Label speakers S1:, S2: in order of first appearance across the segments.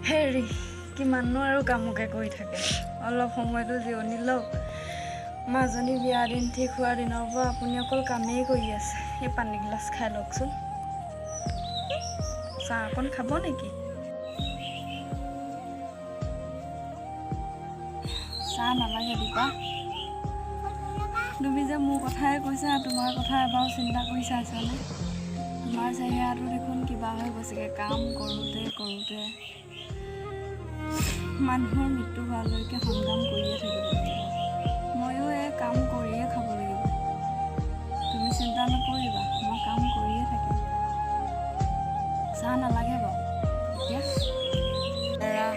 S1: হেৰি কিমাননো আৰু কামকে কৰি থাকে অলপ সময়তো জিৰণি লওক মাজনী বিয়া দিন ঠিক হোৱাৰ দিনৰ পৰা আপুনি অকল কামেই কৰি আছে এই পানী গিলাচ খাই লওকচোন চাহ অকণ খাব নেকি চাহ নালাগে দীপা তুমি যে মোৰ কথাই কৈছা তোমাৰ কথা এবাৰ চিন্তা কৰি চাইছানে তোমাৰ চেহেৰাটো দেখোন কিবা হৈ গৈছেগৈ কাম কৰোঁতে কৰোঁতে মানুহৰ মৃত্যু হোৱালৈকে সংগ্ৰাম কৰিয়ে থাকিব লাগিব ময়ো এই কাম কৰিয়ে খাব লাগিব তুমি চিন্তা নকৰিবা মই কাম কৰিয়ে থাকিম চাহ নালাগে বাৰু এতিয়া এৰা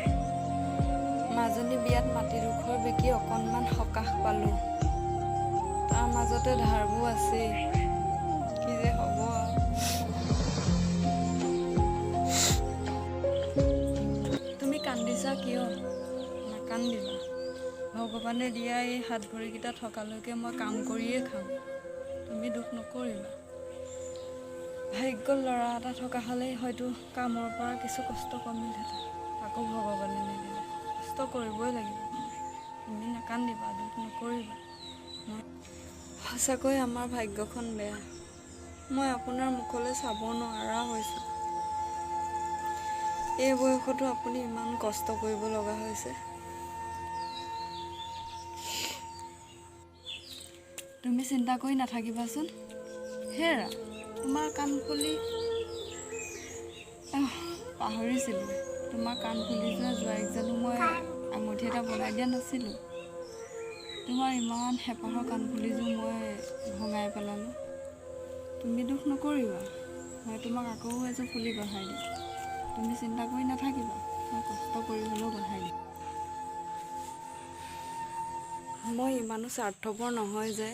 S1: মাজনী বিয়াত মাটিডোখৰ বিকি অকণমান সকাহ পালোঁ তাৰ মাজতে ধাৰবোৰ আছেই কি যে হ'ব তুমি কান্দিছা কিয় নাকান্দিবা ভগৱানে দিয়া এই হাত ভৰিকেইটা থকালৈকে মই কাম কৰিয়ে খাম তুমি দুখ নকৰিবা ভাগ্যত ল'ৰা এটা থকা হ'লেই হয়তো কামৰ পৰা কিছু কষ্ট কমিলহেঁতেন আকৌ ভগৱানে নিদিলে কষ্ট কৰিবই লাগিব তুমি নাকান্দিবা দুখ নকৰিবা সঁচাকৈ আমাৰ ভাগ্যখন বেয়া মই আপোনাৰ মুখলৈ চাব নোৱাৰা হৈছোঁ এই বয়সতো আপুনি ইমান কষ্ট কৰিব লগা হৈছে তুমি চিন্তা কৰি নাথাকিবাচোন হেৰা তোমাৰ কাণফুলি পাহৰিছিলোঁ তোমাৰ কাণফুলি যোৱা জোৱাইক জানো মই আঙুঠি এটা বনাই দিয়া নাছিলোঁ তোমাৰ ইমান হেঁপাহৰ কাণফুলিযোৰ মই ভঙাই পেলালোঁ তুমি দুখ নকৰিবা মই তোমাক আকৌ এযোৰ ফুলি গঢ়াই দিম তুমি চিন্তা কৰি নাথাকিবা মই কষ্ট কৰি হ'লেও গঢ়াই দিম মই ইমানো স্বাৰ্থপৰ নহয় যে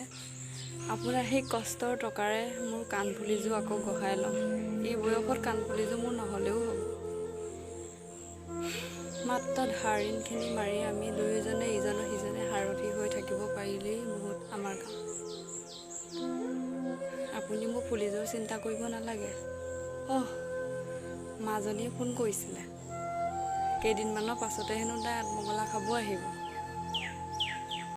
S1: আপোনাৰ সেই কষ্টৰ টকাৰে মোৰ কাণফুলিযোৰ আকৌ গঢ়াই ল'ম এই বয়সত কাণফুলিযোৰ মোৰ নহ'লেও হ'ব মাত্ৰ ধাৰ ঋণখিনি মাৰি আমি দুয়োজনে ইজনে সিজনে সাৰথি হৈ থাকিব পাৰিলেই বহুত আমাৰ কাম আপুনি মোক ফুলিযোৰ চিন্তা কৰিব নালাগে মাজনীয়ে ফোন কৰিছিলে কেইদিনমানৰ পাছতে হেনো তাই আত্মকলা খাব আহিব